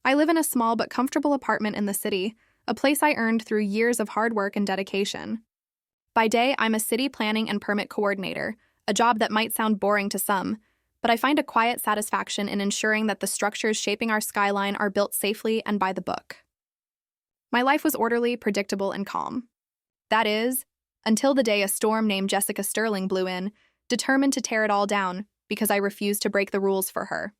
I live in a small but comfortable apartment in the city, a place I earned through years of hard work and dedication. By day, I'm a city planning and permit coordinator, a job that might sound boring to some, but I find a quiet satisfaction in ensuring that the structures shaping our skyline are built safely and by the book. My life was orderly, predictable, and calm. That is, until the day a storm named Jessica Sterling blew in, determined to tear it all down because I refused to break the rules for her.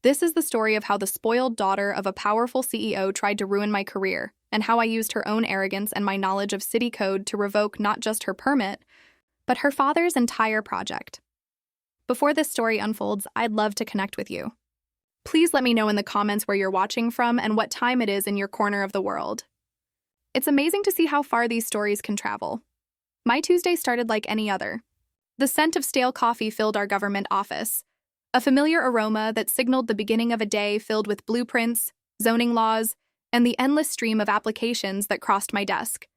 This is the story of how the spoiled daughter of a powerful CEO tried to ruin my career, and how I used her own arrogance and my knowledge of city code to revoke not just her permit, but her father's entire project. Before this story unfolds, I'd love to connect with you. Please let me know in the comments where you're watching from and what time it is in your corner of the world. It's amazing to see how far these stories can travel. My Tuesday started like any other. The scent of stale coffee filled our government office, a familiar aroma that signaled the beginning of a day filled with blueprints, zoning laws, and the endless stream of applications that crossed my desk.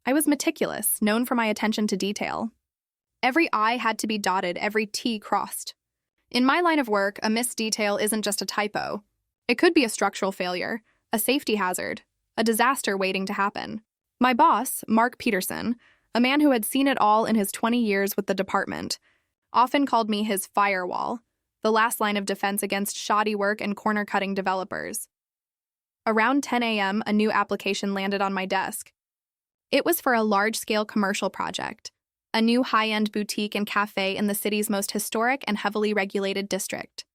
I was meticulous, known for my attention to detail. Every I had to be dotted, every T crossed. In my line of work, a missed detail isn't just a typo. It could be a structural failure, a safety hazard, a disaster waiting to happen. My boss, Mark Peterson, a man who had seen it all in his 20 years with the department, often called me his firewall, the last line of defense against shoddy work and corner-cutting developers. Around 10 a.m., a new application landed on my desk. It was for a large-scale commercial project, a new high-end boutique and cafe in the city's most historic and heavily regulated district.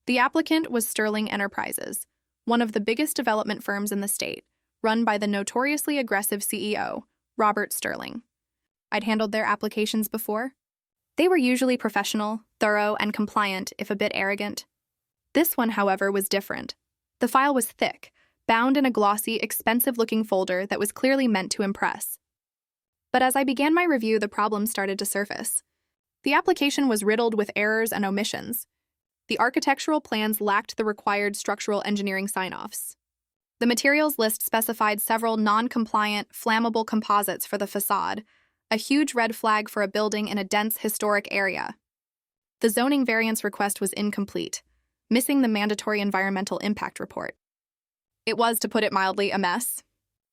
The applicant was Sterling Enterprises, one of the biggest development firms in the state, run by the notoriously aggressive CEO, Robert Sterling. I'd handled their applications before. They were usually professional, thorough, and compliant, if a bit arrogant. This one, however, was different. The file was thick, bound in a glossy, expensive-looking folder that was clearly meant to impress. But as I began my review, the problems started to surface. The application was riddled with errors and omissions. The architectural plans lacked the required structural engineering sign-offs. The materials list specified several non-compliant, flammable composites for the facade, a huge red flag for a building in a dense, historic area. The zoning variance request was incomplete, missing the mandatory environmental impact report. It was, to put it mildly, a mess.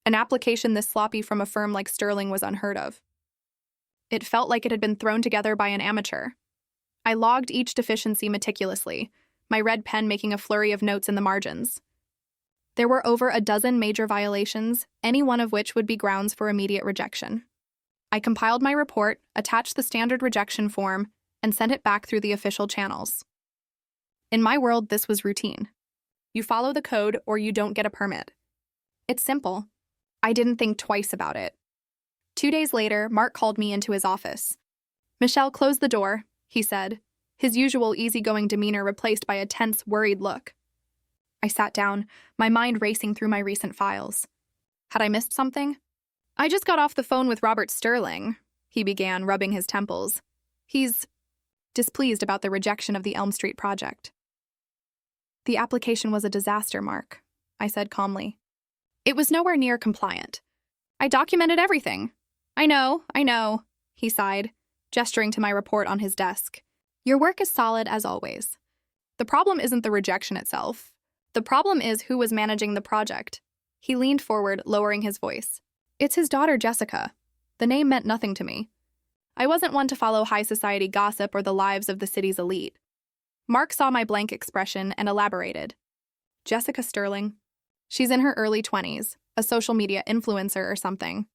An application this sloppy from a firm like Sterling was unheard of. It felt like it had been thrown together by an amateur. I logged each deficiency meticulously, my red pen making a flurry of notes in the margins. There were over a dozen major violations, any one of which would be grounds for immediate rejection. I compiled my report, attached the standard rejection form, and sent it back through the official channels. In my world, this was routine. You follow the code or you don't get a permit. It's simple. I didn't think twice about it. 2 days later, Mark called me into his office. "Michelle, close the door," he said, his usual easygoing demeanor replaced by a tense, worried look. I sat down, my mind racing through my recent files. Had I missed something? "I just got off the phone with Robert Sterling," he began, rubbing his temples. "He's displeased about the rejection of the Elm Street project." "The application was a disaster, Mark," I said calmly. "It was nowhere near compliant. I documented everything." I know, he sighed, gesturing to my report on his desk. "Your work is solid as always. The problem isn't the rejection itself. The problem is who was managing the project." He leaned forward, lowering his voice. "It's his daughter, Jessica. The name meant nothing to me. I wasn't one to follow high society gossip or the lives of the city's elite." Mark saw my blank expression and elaborated. "Jessica Sterling. She's in her early 20s, a social media influencer or something.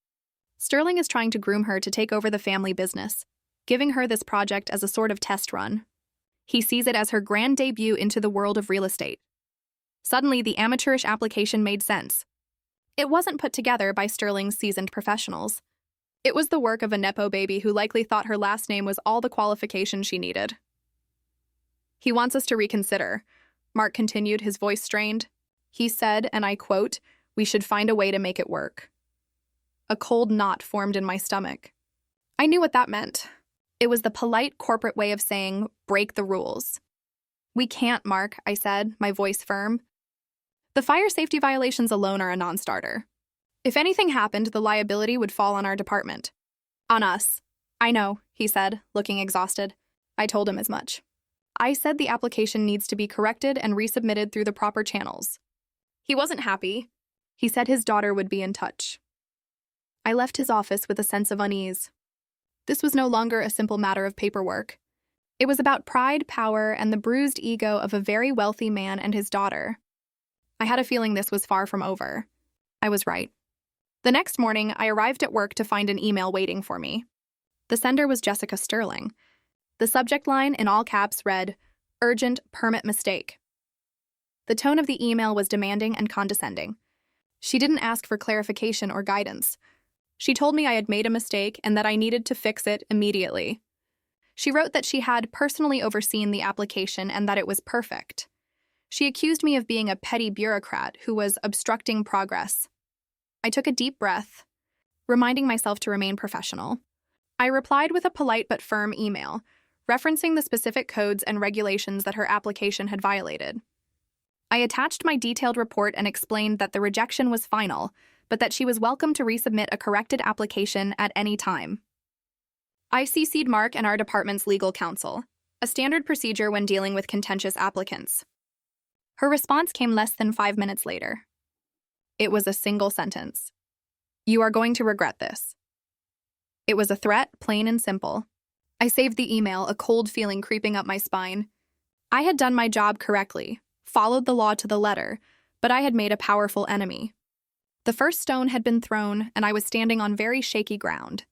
Sterling is trying to groom her to take over the family business, giving her this project as a sort of test run. He sees it as her grand debut into the world of real estate." Suddenly, the amateurish application made sense. It wasn't put together by Sterling's seasoned professionals. It was the work of a Nepo baby who likely thought her last name was all the qualification she needed. "He wants us to reconsider," Mark continued, his voice strained. "He said, and I quote, 'We should find a way to make it work.'" A cold knot formed in my stomach. I knew what that meant. It was the polite corporate way of saying, "break the rules." "We can't, Mark," I said, my voice firm. "The fire safety violations alone are a non-starter. If anything happened, the liability would fall on our department." "On us." "I know," he said, looking exhausted. I told him as much. I said the application needs to be corrected and resubmitted through the proper channels. He wasn't happy. He said his daughter would be in touch. I left his office with a sense of unease. This was no longer a simple matter of paperwork. It was about pride, power, and the bruised ego of a very wealthy man and his daughter. I had a feeling this was far from over. I was right. The next morning, I arrived at work to find an email waiting for me. The sender was Jessica Sterling. The subject line, in all caps, read, "Urgent permit mistake." The tone of the email was demanding and condescending. She didn't ask for clarification or guidance. She told me I had made a mistake and that I needed to fix it immediately. She wrote that she had personally overseen the application and that it was perfect. She accused me of being a petty bureaucrat who was obstructing progress. I took a deep breath, reminding myself to remain professional. I replied with a polite but firm email, referencing the specific codes and regulations that her application had violated. I attached my detailed report and explained that the rejection was final, but that she was welcome to resubmit a corrected application at any time. I CC'd Mark and our department's legal counsel, a standard procedure when dealing with contentious applicants. Her response came less than 5 minutes later. It was a single sentence. "You are going to regret this." It was a threat, plain and simple. I saved the email, a cold feeling creeping up my spine. I had done my job correctly, followed the law to the letter, but I had made a powerful enemy. The first stone had been thrown, and I was standing on very shaky ground.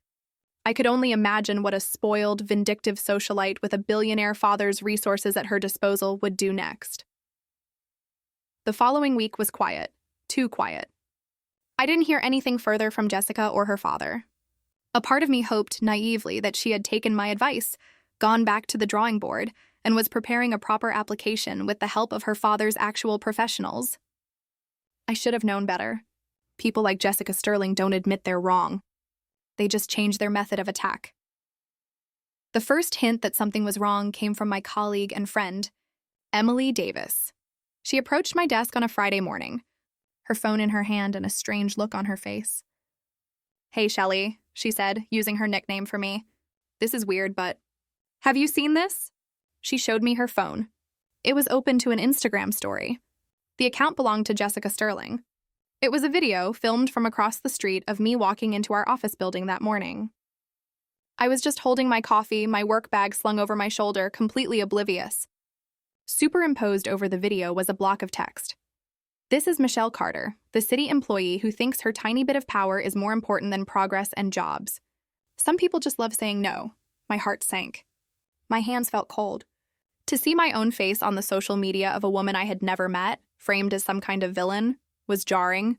I could only imagine what a spoiled, vindictive socialite with a billionaire father's resources at her disposal would do next. The following week was quiet, too quiet. I didn't hear anything further from Jessica or her father. A part of me hoped naively that she had taken my advice, gone back to the drawing board, and was preparing a proper application with the help of her father's actual professionals. I should have known better. People like Jessica Sterling don't admit they're wrong. They just change their method of attack. The first hint that something was wrong came from my colleague and friend, Emily Davis. She approached my desk on a Friday morning, her phone in her hand and a strange look on her face. "Hey, Shelley," she said, using her nickname for me. "This is weird, but have you seen this?" She showed me her phone. It was open to an Instagram story. The account belonged to Jessica Sterling. It was a video filmed from across the street of me walking into our office building that morning. I was just holding my coffee, my work bag slung over my shoulder, completely oblivious. Superimposed over the video was a block of text. "This is Michelle Carter, the city employee who thinks her tiny bit of power is more important than progress and jobs. Some people just love saying no." My heart sank. My hands felt cold. To see my own face on the social media of a woman I had never met, framed as some kind of villain, was jarring.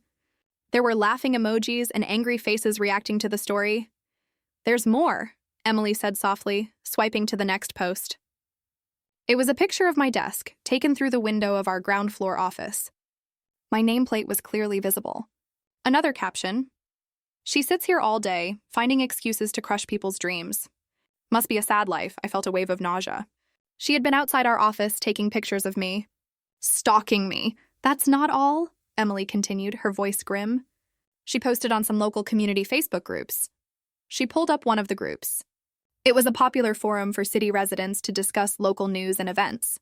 There were laughing emojis and angry faces reacting to the story. "There's more," Emily said softly, swiping to the next post. It was a picture of my desk, taken through the window of our ground floor office. My nameplate was clearly visible. Another caption: "She sits here all day, finding excuses to crush people's dreams. Must be a sad life." I felt a wave of nausea. She had been outside our office taking pictures of me. "Stalking me. That's not all," Emily continued, her voice grim. She posted on some local community Facebook groups. She pulled up one of the groups. It was a popular forum for city residents to discuss local news and events.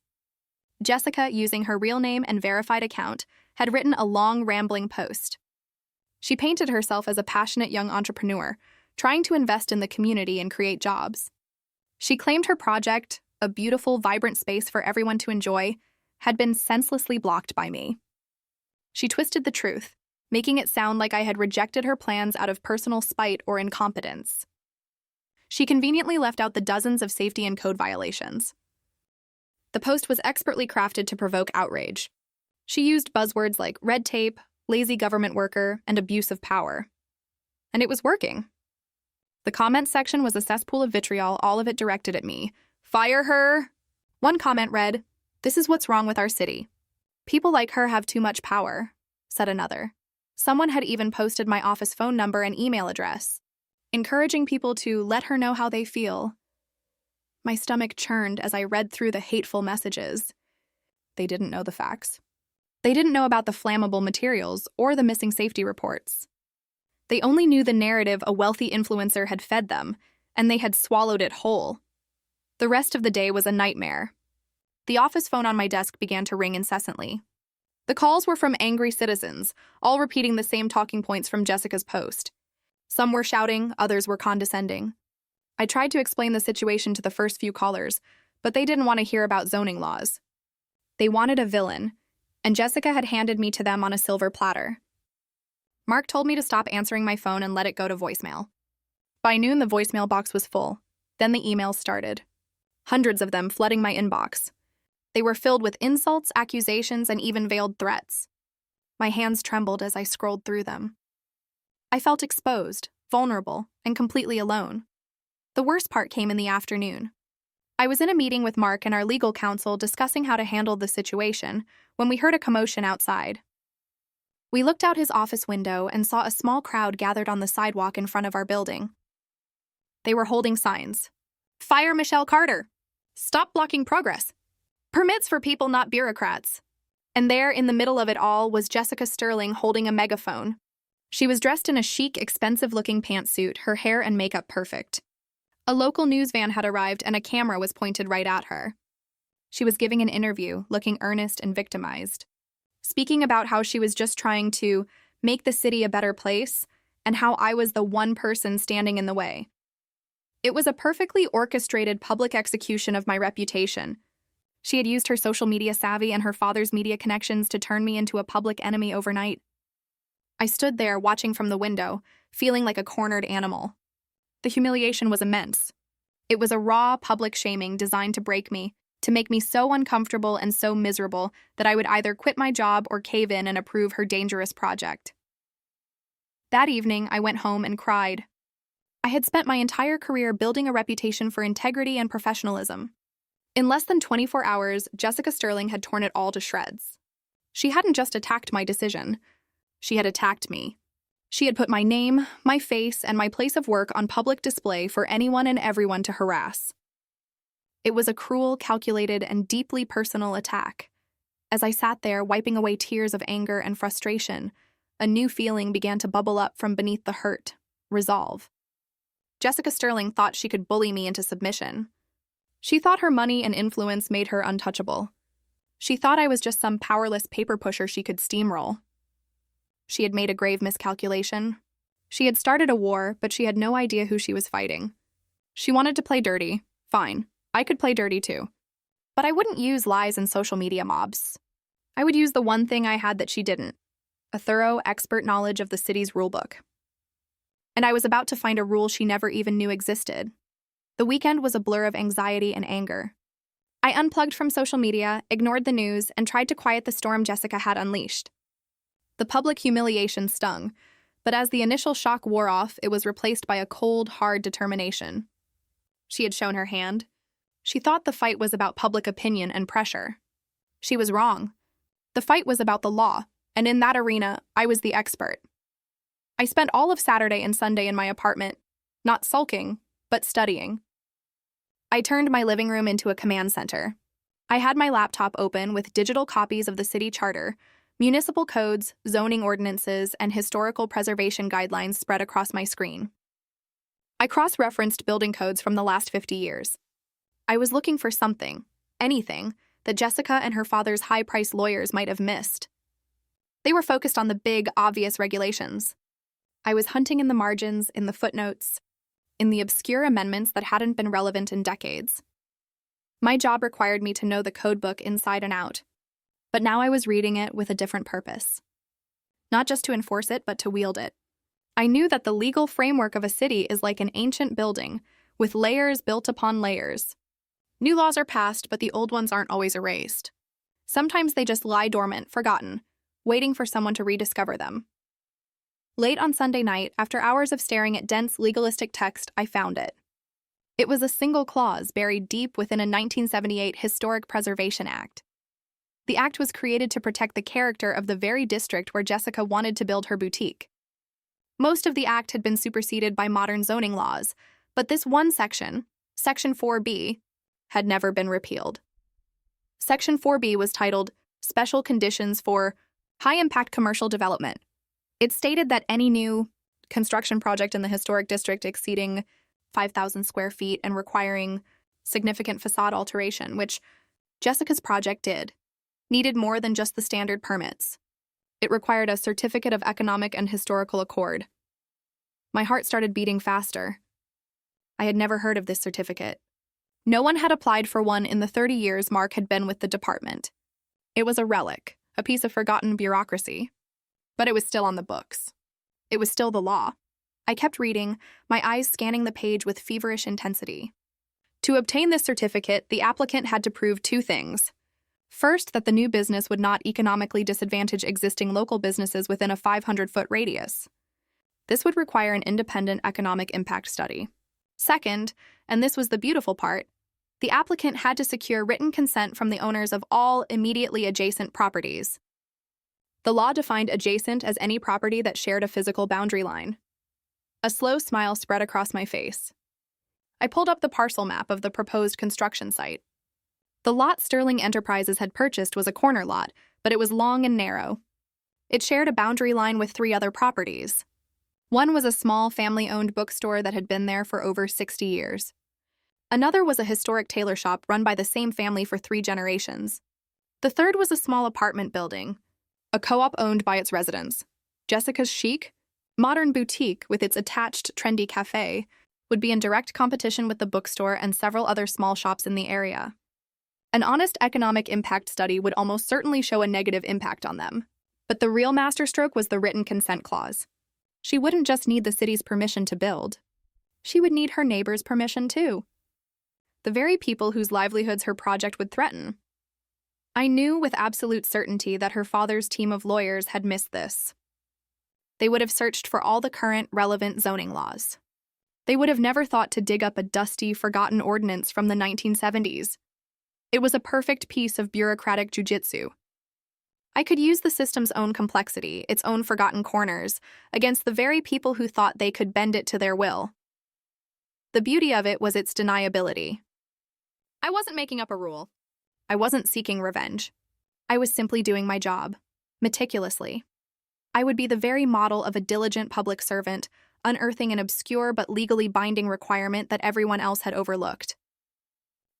Jessica, using her real name and verified account, had written a long, rambling post. She painted herself as a passionate young entrepreneur, trying to invest in the community and create jobs. She claimed her project, a beautiful, vibrant space for everyone to enjoy, had been senselessly blocked by me. She twisted the truth, making it sound like I had rejected her plans out of personal spite or incompetence. She conveniently left out the dozens of safety and code violations. The post was expertly crafted to provoke outrage. She used buzzwords like red tape, lazy government worker, and abuse of power. And it was working. The comments section was a cesspool of vitriol, all of it directed at me. "Fire her!" One comment read, "This is what's wrong with our city. People like her have too much power," said another. Someone had even posted my office phone number and email address, encouraging people to let her know how they feel. My stomach churned as I read through the hateful messages. They didn't know the facts. They didn't know about the flammable materials or the missing safety reports. They only knew the narrative a wealthy influencer had fed them, and they had swallowed it whole. The rest of the day was a nightmare. The office phone on my desk began to ring incessantly. The calls were from angry citizens, all repeating the same talking points from Jessica's post. Some were shouting, others were condescending. I tried to explain the situation to the first few callers, but they didn't want to hear about zoning laws. They wanted a villain, and Jessica had handed me to them on a silver platter. Mark told me to stop answering my phone and let it go to voicemail. By noon, the voicemail box was full. Then the emails started. Hundreds of them flooding my inbox. They were filled with insults, accusations, and even veiled threats. My hands trembled as I scrolled through them. I felt exposed, vulnerable, and completely alone. The worst part came in the afternoon. I was in a meeting with Mark and our legal counsel discussing how to handle the situation when we heard a commotion outside. We looked out his office window and saw a small crowd gathered on the sidewalk in front of our building. They were holding signs. "Fire Michelle Carter! Stop blocking progress! Permits for people, not bureaucrats!" And there, in the middle of it all, was Jessica Sterling holding a megaphone. She was dressed in a chic, expensive-looking pantsuit, her hair and makeup perfect. A local news van had arrived and a camera was pointed right at her. She was giving an interview, looking earnest and victimized, speaking about how she was just trying to make the city a better place and how I was the one person standing in the way. It was a perfectly orchestrated public execution of my reputation. She had used her social media savvy and her father's media connections to turn me into a public enemy overnight. I stood there watching from the window, feeling like a cornered animal. The humiliation was immense. It was a raw public shaming designed to break me, to make me so uncomfortable and so miserable that I would either quit my job or cave in and approve her dangerous project. That evening, I went home and cried. I had spent my entire career building a reputation for integrity and professionalism. In less than 24 hours, Jessica Sterling had torn it all to shreds. She hadn't just attacked my decision. She had attacked me. She had put my name, my face, and my place of work on public display for anyone and everyone to harass. It was a cruel, calculated, and deeply personal attack. As I sat there, wiping away tears of anger and frustration, a new feeling began to bubble up from beneath the hurt: resolve. Jessica Sterling thought she could bully me into submission. She thought her money and influence made her untouchable. She thought I was just some powerless paper pusher she could steamroll. She had made a grave miscalculation. She had started a war, but she had no idea who she was fighting. She wanted to play dirty. Fine, I could play dirty too. But I wouldn't use lies and social media mobs. I would use the one thing I had that she didn't: a thorough, expert knowledge of the city's rulebook. And I was about to find a rule she never even knew existed. The weekend was a blur of anxiety and anger. I unplugged from social media, ignored the news, and tried to quiet the storm Jessica had unleashed. The public humiliation stung, but as the initial shock wore off, it was replaced by a cold, hard determination. She had shown her hand. She thought the fight was about public opinion and pressure. She was wrong. The fight was about the law, and in that arena, I was the expert. I spent all of Saturday and Sunday in my apartment, not sulking, but studying. I turned my living room into a command center. I had my laptop open with digital copies of the city charter, municipal codes, zoning ordinances, and historical preservation guidelines spread across my screen. I cross-referenced building codes from the last 50 years. I was looking for something, anything, that Jessica and her father's high-priced lawyers might have missed. They were focused on the big, obvious regulations. I was hunting in the margins, in the footnotes, in the obscure amendments that hadn't been relevant in decades. My job required me to know the codebook inside and out, but now I was reading it with a different purpose. Not just to enforce it, but to wield it. I knew that the legal framework of a city is like an ancient building, with layers built upon layers. New laws are passed, but the old ones aren't always erased. Sometimes they just lie dormant, forgotten, waiting for someone to rediscover them. Late on Sunday night, after hours of staring at dense legalistic text, I found it. It was a single clause buried deep within a 1978 Historic Preservation Act. The act was created to protect the character of the very district where Jessica wanted to build her boutique. Most of the act had been superseded by modern zoning laws, but this one section, Section 4B, had never been repealed. Section 4B was titled Special Conditions for High-Impact Commercial Development. It stated that any new construction project in the historic district exceeding 5,000 square feet and requiring significant facade alteration, which Jessica's project needed more than just the standard permits. It required a certificate of economic and historical accord. My heart started beating faster. I had never heard of this certificate. No one had applied for one in the 30 years Mark had been with the department. It was a relic, a piece of forgotten bureaucracy. But it was still on the books. It was still the law. I kept reading, my eyes scanning the page with feverish intensity. To obtain this certificate, the applicant had to prove two things. First, that the new business would not economically disadvantage existing local businesses within a 500-foot radius. This would require an independent economic impact study. Second, and this was the beautiful part, the applicant had to secure written consent from the owners of all immediately adjacent properties. The law defined adjacent as any property that shared a physical boundary line. A slow smile spread across my face. I pulled up the parcel map of the proposed construction site. The lot Sterling Enterprises had purchased was a corner lot, but it was long and narrow. It shared a boundary line with 3 other properties. One was a small family-owned bookstore that had been there for over 60 years. Another was a historic tailor shop run by the same family for 3 generations. The third was a small apartment building, a co-op owned by its residents. Jessica's chic, modern boutique with its attached trendy cafe would be in direct competition with the bookstore and several other small shops in the area. An honest economic impact study would almost certainly show a negative impact on them. But the real masterstroke was the written consent clause. She wouldn't just need the city's permission to build. She would need her neighbors' permission too. The very people whose livelihoods her project would threaten. I knew with absolute certainty that her father's team of lawyers had missed this. They would have searched for all the current, relevant zoning laws. They would have never thought to dig up a dusty, forgotten ordinance from the 1970s. It was a perfect piece of bureaucratic jujitsu. I could use the system's own complexity, its own forgotten corners, against the very people who thought they could bend it to their will. The beauty of it was its deniability. I wasn't making up a rule. I wasn't seeking revenge. I was simply doing my job, meticulously. I would be the very model of a diligent public servant, unearthing an obscure but legally binding requirement that everyone else had overlooked.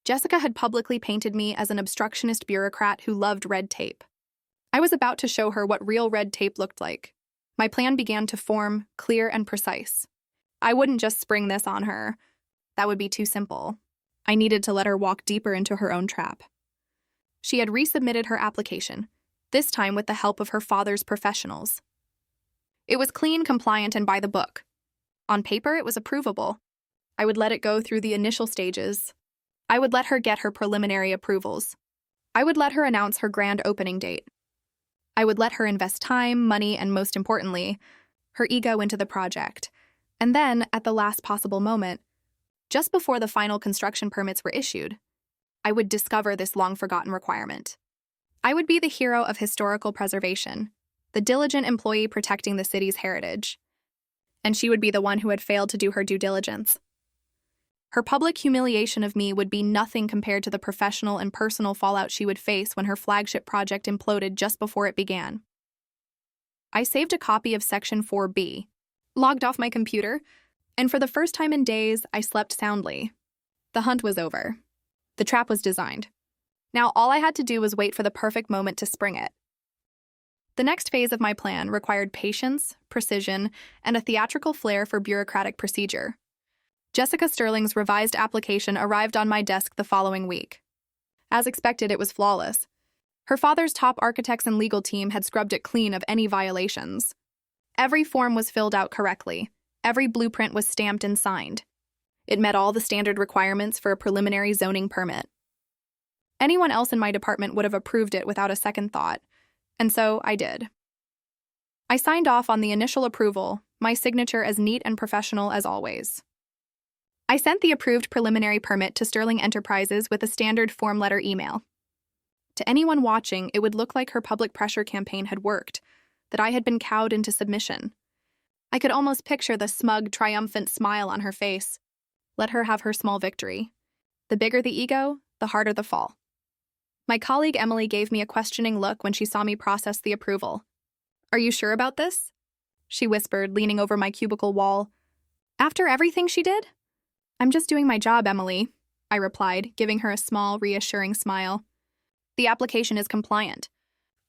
Jessica had publicly painted me as an obstructionist bureaucrat who loved red tape. I was about to show her what real red tape looked like. My plan began to form, clear and precise. I wouldn't just spring this on her. That would be too simple. I needed to let her walk deeper into her own trap. She had resubmitted her application, this time with the help of her father's professionals. It was clean, compliant, and by the book. On paper, it was approvable. I would let it go through the initial stages. I would let her get her preliminary approvals. I would let her announce her grand opening date. I would let her invest time, money, and most importantly, her ego into the project. And then, at the last possible moment, just before the final construction permits were issued, I would discover this long-forgotten requirement. I would be the hero of historical preservation, the diligent employee protecting the city's heritage. And she would be the one who had failed to do her due diligence. Her public humiliation of me would be nothing compared to the professional and personal fallout she would face when her flagship project imploded just before it began. I saved a copy of Section 4B, logged off my computer, and for the first time in days, I slept soundly. The hunt was over. The trap was designed. Now all I had to do was wait for the perfect moment to spring it. The next phase of my plan required patience, precision, and a theatrical flair for bureaucratic procedure. Jessica Sterling's revised application arrived on my desk the following week. As expected, it was flawless. Her father's top architects and legal team had scrubbed it clean of any violations. Every form was filled out correctly. Every blueprint was stamped and signed. It met all the standard requirements for a preliminary zoning permit. Anyone else in my department would have approved it without a second thought, and so I did. I signed off on the initial approval, my signature as neat and professional as always. I sent the approved preliminary permit to Sterling Enterprises with a standard form letter email. To anyone watching, it would look like her public pressure campaign had worked, that I had been cowed into submission. I could almost picture the smug, triumphant smile on her face. Let her have her small victory. The bigger the ego, the harder the fall. My colleague Emily gave me a questioning look when she saw me process the approval. "Are you sure about this?" she whispered, leaning over my cubicle wall. "After everything she did?" "I'm just doing my job, Emily," I replied, giving her a small, reassuring smile. The application is compliant.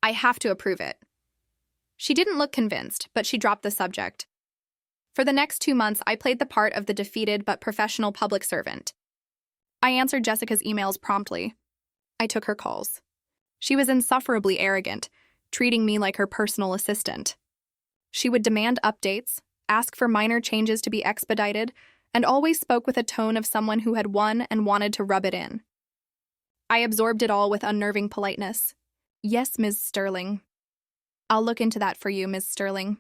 I have to approve it. She didn't look convinced, but she dropped the subject. For the next 2 months, I played the part of the defeated but professional public servant. I answered Jessica's emails promptly. I took her calls. She was insufferably arrogant, treating me like her personal assistant. She would demand updates, ask for minor changes to be expedited, and always spoke with a tone of someone who had won and wanted to rub it in. I absorbed it all with unnerving politeness. Yes, Ms. Sterling. I'll look into that for you, Ms. Sterling.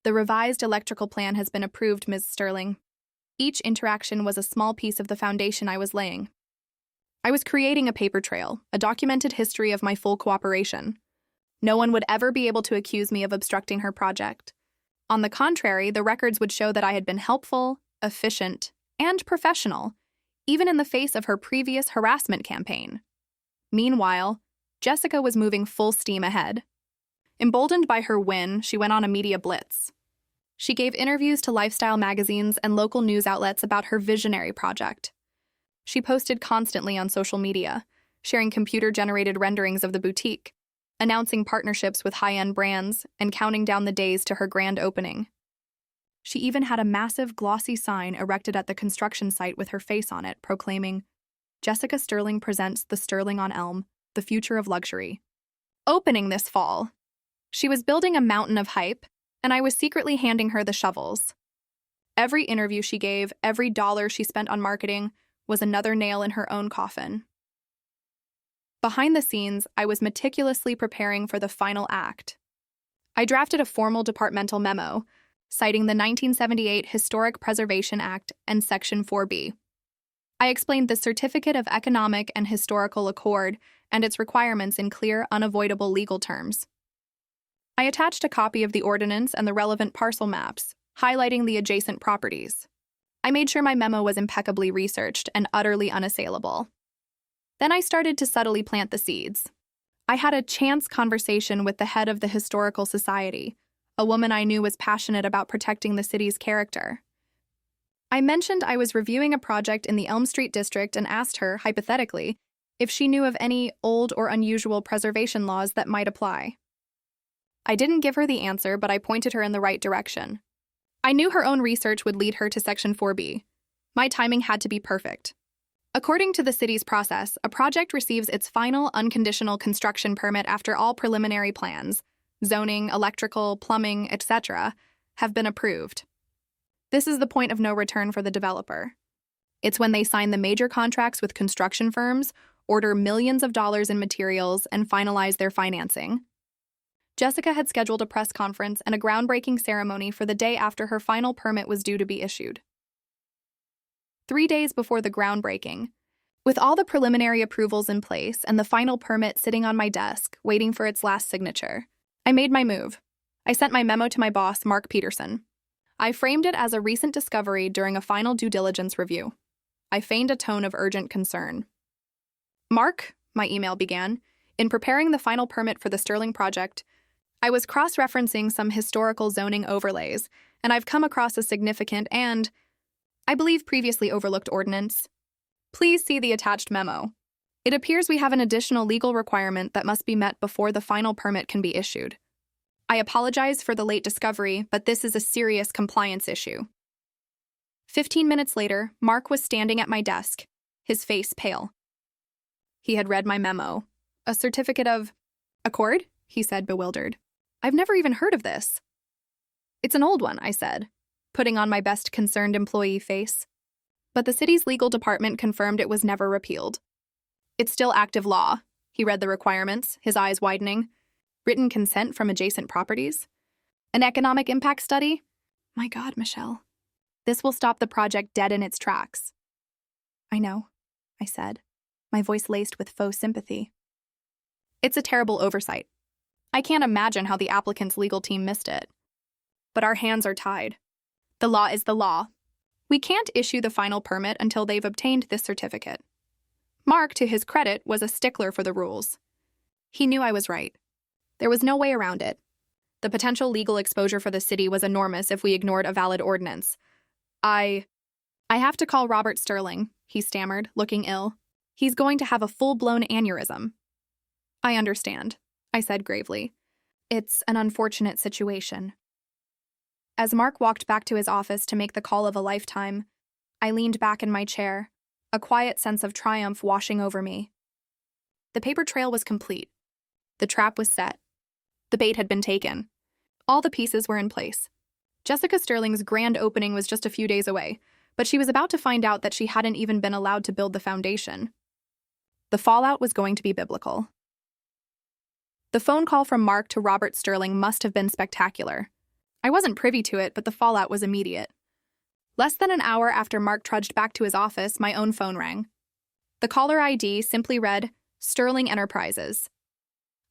The revised electrical plan has been approved, Ms. Sterling. Each interaction was a small piece of the foundation I was laying. I was creating a paper trail, a documented history of my full cooperation. No one would ever be able to accuse me of obstructing her project. On the contrary, the records would show that I had been helpful, efficient, and professional, even in the face of her previous harassment campaign. Meanwhile, Jessica was moving full steam ahead. Emboldened by her win, she went on a media blitz. She gave interviews to lifestyle magazines and local news outlets about her visionary project. She posted constantly on social media, sharing computer-generated renderings of the boutique, announcing partnerships with high-end brands, and counting down the days to her grand opening. She even had a massive, glossy sign erected at the construction site with her face on it, proclaiming, "Jessica Sterling presents the Sterling on Elm, the future of luxury." Opening this fall. She was building a mountain of hype, and I was secretly handing her the shovels. Every interview she gave, every dollar she spent on marketing, was another nail in her own coffin. Behind the scenes, I was meticulously preparing for the final act. I drafted a formal departmental memo, citing the 1978 Historic Preservation Act and Section 4B. I explained the Certificate of Economic and Historical Accord and its requirements in clear, unavoidable legal terms. I attached a copy of the ordinance and the relevant parcel maps, highlighting the adjacent properties. I made sure my memo was impeccably researched and utterly unassailable. Then I started to subtly plant the seeds. I had a chance conversation with the head of the Historical Society, a woman I knew was passionate about protecting the city's character. I mentioned I was reviewing a project in the Elm Street district and asked her, hypothetically, if she knew of any old or unusual preservation laws that might apply. I didn't give her the answer, but I pointed her in the right direction. I knew her own research would lead her to Section 4B. My timing had to be perfect. According to the city's process, a project receives its final unconditional construction permit after all preliminary plans, zoning, electrical, plumbing, etc., have been approved. This is the point of no return for the developer. It's when they sign the major contracts with construction firms, order millions of dollars in materials, and finalize their financing. Jessica had scheduled a press conference and a groundbreaking ceremony for the day after her final permit was due to be issued. 3 days before the groundbreaking, with all the preliminary approvals in place and the final permit sitting on my desk, waiting for its last signature, I made my move. I sent my memo to my boss, Mark Peterson. I framed it as a recent discovery during a final due diligence review. I feigned a tone of urgent concern. "Mark," my email began, "in preparing the final permit for the Sterling project, I was cross-referencing some historical zoning overlays, and I've come across a significant and, I believe, previously overlooked ordinance. Please see the attached memo. It appears we have an additional legal requirement that must be met before the final permit can be issued. I apologize for the late discovery, but this is a serious compliance issue." 15 minutes later, Mark was standing at my desk, his face pale. He had read my memo. "A certificate of accord?" he said, bewildered. "I've never even heard of this." "It's an old one," I said, putting on my best concerned employee face. But the city's legal department confirmed it was never repealed. "It's still active law." He read the requirements, his eyes widening. "Written consent from adjacent properties? An economic impact study? My God, Michelle. This will stop the project dead in its tracks." "I know," I said, my voice laced with faux sympathy. "It's a terrible oversight. I can't imagine how the applicant's legal team missed it. But our hands are tied. The law is the law. We can't issue the final permit until they've obtained this certificate." Mark, to his credit, was a stickler for the rules. He knew I was right. There was no way around it. The potential legal exposure for the city was enormous if we ignored a valid ordinance. I have to call Robert Sterling," he stammered, looking ill. "He's going to have a full-blown aneurysm." I understand, I said gravely. It's an unfortunate situation. As Mark walked back to his office to make the call of a lifetime, I leaned back in my chair, a quiet sense of triumph washing over me. The paper trail was complete. The trap was set. The bait had been taken. All the pieces were in place. Jessica Sterling's grand opening was just a few days away, but she was about to find out that she hadn't even been allowed to build the foundation. The fallout was going to be biblical. The phone call from Mark to Robert Sterling must have been spectacular. I wasn't privy to it, but the fallout was immediate. Less than an hour after Mark trudged back to his office, my own phone rang. The caller ID simply read, Sterling Enterprises.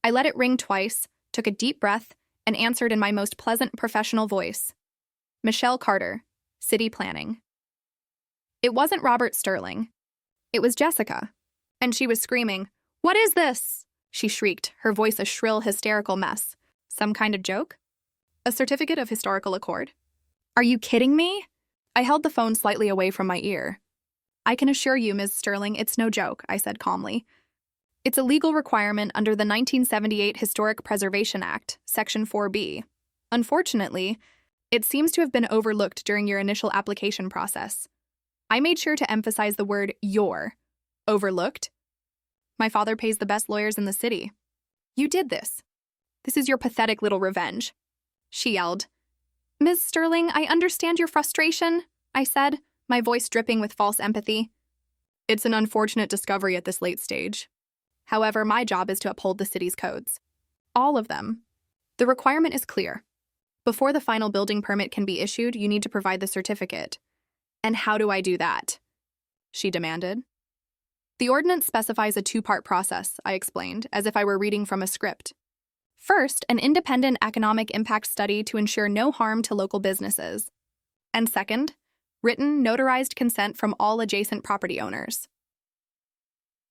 I let it ring twice, took a deep breath, and answered in my most pleasant professional voice. Michelle Carter, City Planning. It wasn't Robert Sterling. It was Jessica. And she was screaming, "What is this?" She shrieked, her voice a shrill, hysterical mess. Some kind of joke? A certificate of historical accord? Are you kidding me? I held the phone slightly away from my ear. I can assure you, Ms. Sterling, it's no joke, I said calmly. It's a legal requirement under the 1978 Historic Preservation Act, Section 4B. Unfortunately, it seems to have been overlooked during your initial application process. I made sure to emphasize the word your. Overlooked? My father pays the best lawyers in the city. You did this. This is your pathetic little revenge. She yelled. Ms. Sterling, I understand your frustration, I said, my voice dripping with false empathy. It's an unfortunate discovery at this late stage. However, my job is to uphold the city's codes. All of them. The requirement is clear. Before the final building permit can be issued, you need to provide the certificate. And how do I do that? She demanded. The ordinance specifies a two-part process, I explained, as if I were reading from a script. First, an independent economic impact study to ensure no harm to local businesses. And second, written, notarized consent from all adjacent property owners.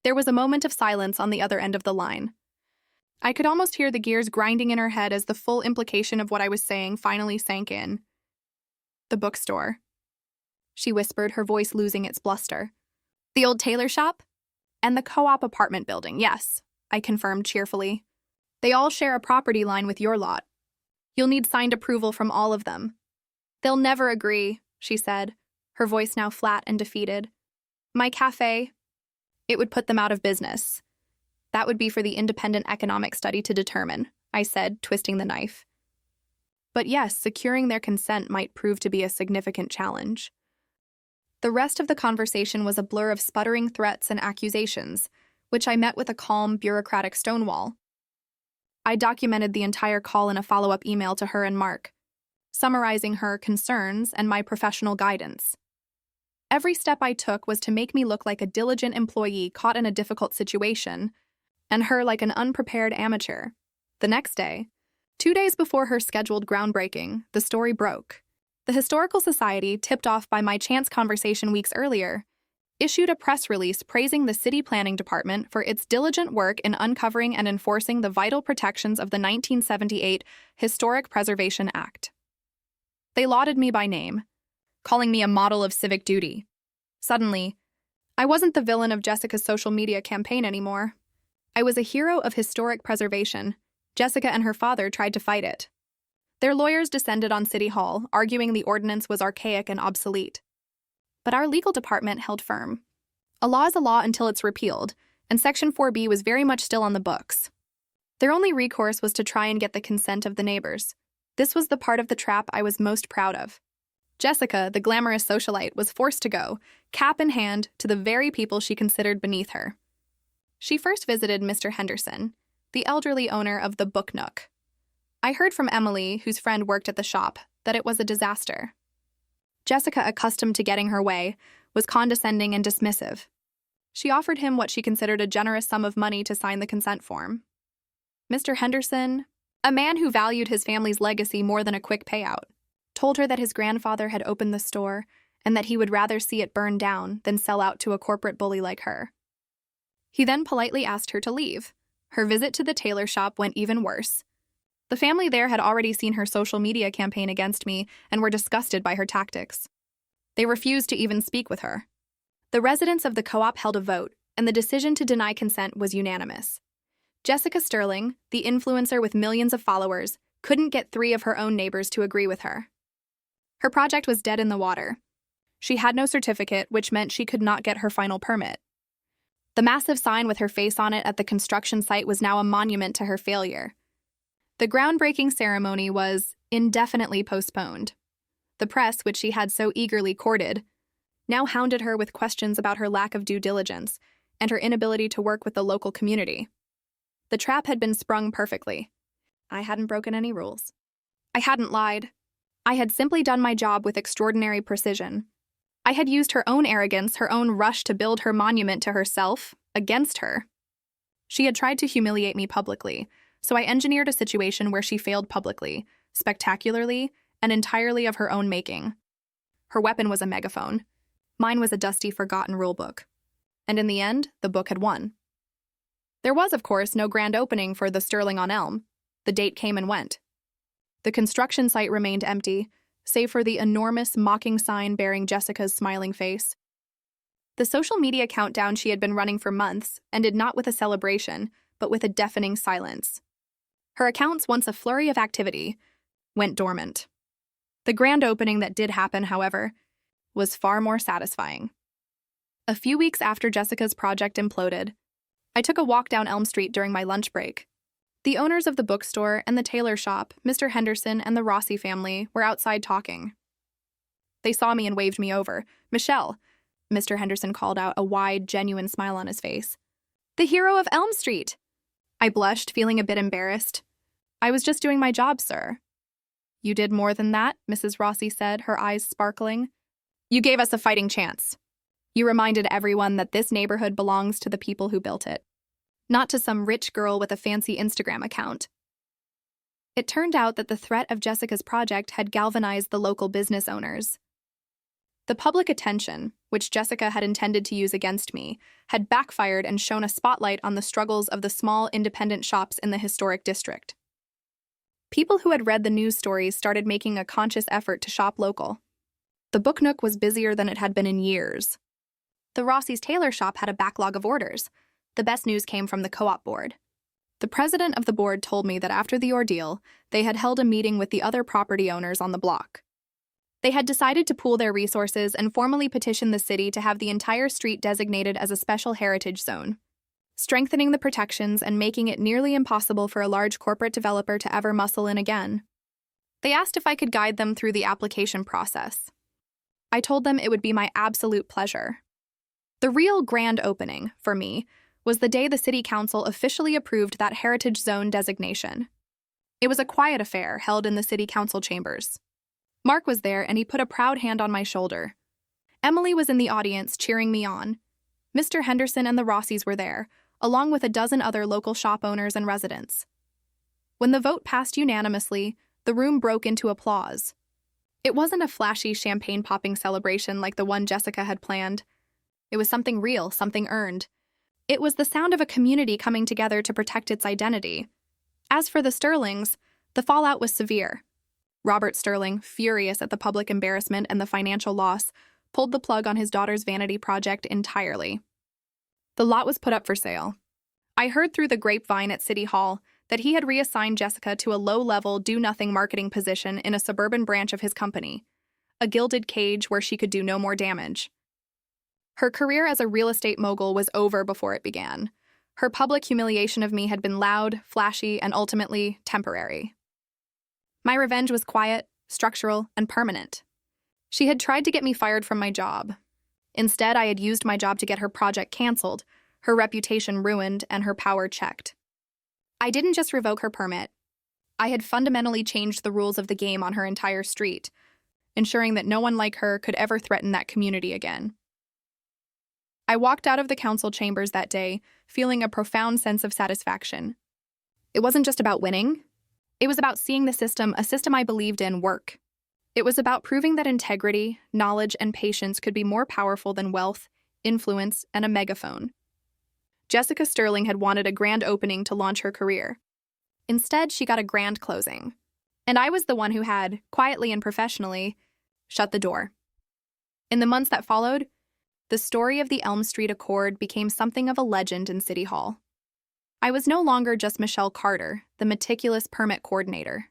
There was a moment of silence on the other end of the line. I could almost hear the gears grinding in her head as the full implication of what I was saying finally sank in. The bookstore. She whispered, her voice losing its bluster. The old tailor shop? And the co-op apartment building, yes, I confirmed cheerfully. They all share a property line with your lot. You'll need signed approval from all of them. They'll never agree, she said, her voice now flat and defeated. My cafe, it would put them out of business. That would be for the independent economic study to determine, I said, twisting the knife. But yes, securing their consent might prove to be a significant challenge. The rest of the conversation was a blur of sputtering threats and accusations, which I met with a calm, bureaucratic stonewall. I documented the entire call in a follow-up email to her and Mark, summarizing her concerns and my professional guidance. Every step I took was to make me look like a diligent employee caught in a difficult situation, and her like an unprepared amateur. The next day, 2 days before her scheduled groundbreaking, the story broke. The Historical Society, tipped off by my chance conversation weeks earlier, issued a press release praising the City Planning Department for its diligent work in uncovering and enforcing the vital protections of the 1978 Historic Preservation Act. They lauded me by name, calling me a model of civic duty. Suddenly, I wasn't the villain of Jessica's social media campaign anymore. I was a hero of historic preservation. Jessica and her father tried to fight it. Their lawyers descended on City Hall, arguing the ordinance was archaic and obsolete. But our legal department held firm. A law is a law until it's repealed, and Section 4B was very much still on the books. Their only recourse was to try and get the consent of the neighbors. This was the part of the trap I was most proud of. Jessica, the glamorous socialite, was forced to go, cap in hand, to the very people she considered beneath her. She first visited Mr. Henderson, the elderly owner of the Book Nook. I heard from Emily, whose friend worked at the shop, that it was a disaster. Jessica, accustomed to getting her way, was condescending and dismissive. She offered him what she considered a generous sum of money to sign the consent form. Mr. Henderson, a man who valued his family's legacy more than a quick payout, told her that his grandfather had opened the store and that he would rather see it burn down than sell out to a corporate bully like her. He then politely asked her to leave. Her visit to the tailor shop went even worse. The family there had already seen her social media campaign against me and were disgusted by her tactics. They refused to even speak with her. The residents of the co-op held a vote, and the decision to deny consent was unanimous. Jessica Sterling, the influencer with millions of followers, couldn't get 3 of her own neighbors to agree with her. Her project was dead in the water. She had no certificate, which meant she could not get her final permit. The massive sign with her face on it at the construction site was now a monument to her failure. The groundbreaking ceremony was indefinitely postponed. The press, which she had so eagerly courted, now hounded her with questions about her lack of due diligence and her inability to work with the local community. The trap had been sprung perfectly. I hadn't broken any rules. I hadn't lied. I had simply done my job with extraordinary precision. I had used her own arrogance, her own rush to build her monument to herself, against her. She had tried to humiliate me publicly, so I engineered a situation where she failed publicly, spectacularly, and entirely of her own making. Her weapon was a megaphone. Mine was a dusty, forgotten rulebook. And in the end, the book had won. There was, of course, no grand opening for the Sterling on Elm. The date came and went. The construction site remained empty, save for the enormous, mocking sign bearing Jessica's smiling face. The social media countdown she had been running for months ended not with a celebration, but with a deafening silence. Her accounts, once a flurry of activity, went dormant. The grand opening that did happen, however, was far more satisfying. A few weeks after Jessica's project imploded, I took a walk down Elm Street during my lunch break. The owners of the bookstore and the tailor shop, Mr. Henderson and the Rossi family, were outside talking. They saw me and waved me over. "Michelle," Mr. Henderson called out, a wide, genuine smile on his face. "The hero of Elm Street!" I blushed, feeling a bit embarrassed. "I was just doing my job, sir." "You did more than that," Mrs. Rossi said, her eyes sparkling. "You gave us a fighting chance. You reminded everyone that this neighborhood belongs to the people who built it, not to some rich girl with a fancy Instagram account." It turned out that the threat of Jessica's project had galvanized the local business owners. The public attention, which Jessica had intended to use against me, had backfired and shone a spotlight on the struggles of the small independent shops in the historic district. People who had read the news stories started making a conscious effort to shop local. The Book Nook was busier than it had been in years. The Rossi's tailor shop had a backlog of orders. The best news came from the co-op board. The president of the board told me that after the ordeal, they had held a meeting with the other property owners on the block. They had decided to pool their resources and formally petition the city to have the entire street designated as a special heritage zone, strengthening the protections and making it nearly impossible for a large corporate developer to ever muscle in again. They asked if I could guide them through the application process. I told them it would be my absolute pleasure. The real grand opening, for me, was the day the city council officially approved that heritage zone designation. It was a quiet affair held in the city council chambers. Mark was there, and he put a proud hand on my shoulder. Emily was in the audience, cheering me on. Mr. Henderson and the Rossis were there, along with a dozen other local shop owners and residents. When the vote passed unanimously, the room broke into applause. It wasn't a flashy champagne-popping celebration like the one Jessica had planned. It was something real, something earned. It was the sound of a community coming together to protect its identity. As for the Sterlings, the fallout was severe. Robert Sterling, furious at the public embarrassment and the financial loss, pulled the plug on his daughter's vanity project entirely. The lot was put up for sale. I heard through the grapevine at City Hall that he had reassigned Jessica to a low-level, do-nothing marketing position in a suburban branch of his company, a gilded cage where she could do no more damage. Her career as a real estate mogul was over before it began. Her public humiliation of me had been loud, flashy, and ultimately temporary. My revenge was quiet, structural, and permanent. She had tried to get me fired from my job. Instead, I had used my job to get her project canceled, her reputation ruined, and her power checked. I didn't just revoke her permit. I had fundamentally changed the rules of the game on her entire street, ensuring that no one like her could ever threaten that community again. I walked out of the council chambers that day, feeling a profound sense of satisfaction. It wasn't just about winning. It was about seeing the system, a system I believed in, work. It was about proving that integrity, knowledge, and patience could be more powerful than wealth, influence, and a megaphone. Jessica Sterling had wanted a grand opening to launch her career. Instead, she got a grand closing. And I was the one who had, quietly and professionally, shut the door. In the months that followed, the story of the Elm Street Accord became something of a legend in City Hall. I was no longer just Michelle Carter, the meticulous permit coordinator.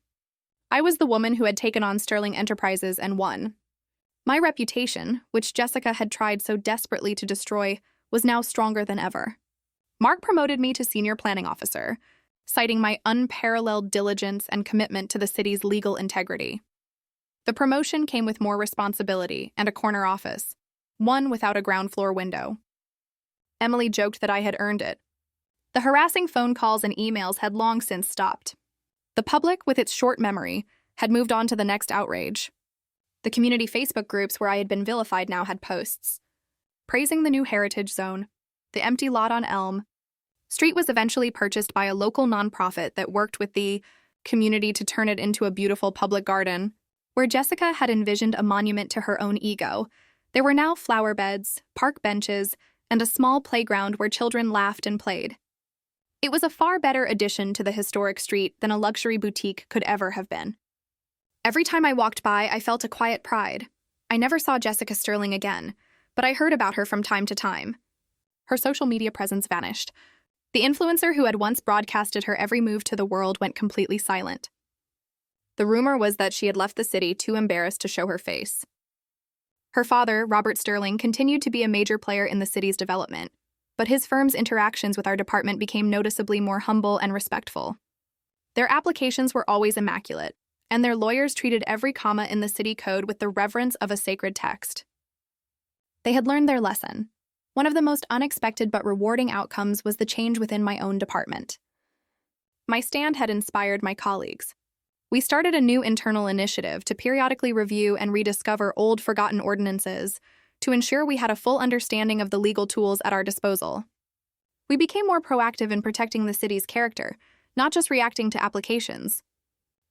I was the woman who had taken on Sterling Enterprises and won. My reputation, which Jessica had tried so desperately to destroy, was now stronger than ever. Mark promoted me to senior planning officer, citing my unparalleled diligence and commitment to the city's legal integrity. The promotion came with more responsibility and a corner office, one without a ground floor window. Emily joked that I had earned it. The harassing phone calls and emails had long since stopped. The public, with its short memory, had moved on to the next outrage. The community Facebook groups where I had been vilified now had posts praising the new heritage zone, the empty lot on Elm. Street was eventually purchased by a local nonprofit that worked with the community to turn it into a beautiful public garden. Where Jessica had envisioned a monument to her own ego, there were now flower beds, park benches, and a small playground where children laughed and played. It was a far better addition to the historic street than a luxury boutique could ever have been. Every time I walked by, I felt a quiet pride. I never saw Jessica Sterling again, but I heard about her from time to time. Her social media presence vanished. The influencer who had once broadcasted her every move to the world went completely silent. The rumor was that she had left the city too embarrassed to show her face. Her father, Robert Sterling, continued to be a major player in the city's development, but his firm's interactions with our department became noticeably more humble and respectful. Their applications were always immaculate, and their lawyers treated every comma in the city code with the reverence of a sacred text. They had learned their lesson. One of the most unexpected but rewarding outcomes was the change within my own department. My stand had inspired my colleagues. We started a new internal initiative to periodically review and rediscover old, forgotten ordinances to ensure we had a full understanding of the legal tools at our disposal. We became more proactive in protecting the city's character, not just reacting to applications.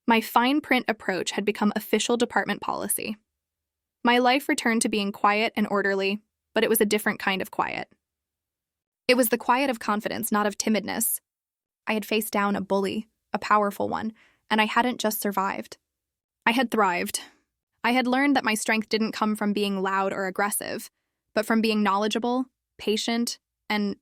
My fine print approach had become official department policy. My life returned to being quiet and orderly, but it was a different kind of quiet. It was the quiet of confidence, not of timidness. I had faced down a bully, a powerful one, and I hadn't just survived. I had thrived. I had learned that my strength didn't come from being loud or aggressive, but from being knowledgeable, patient, and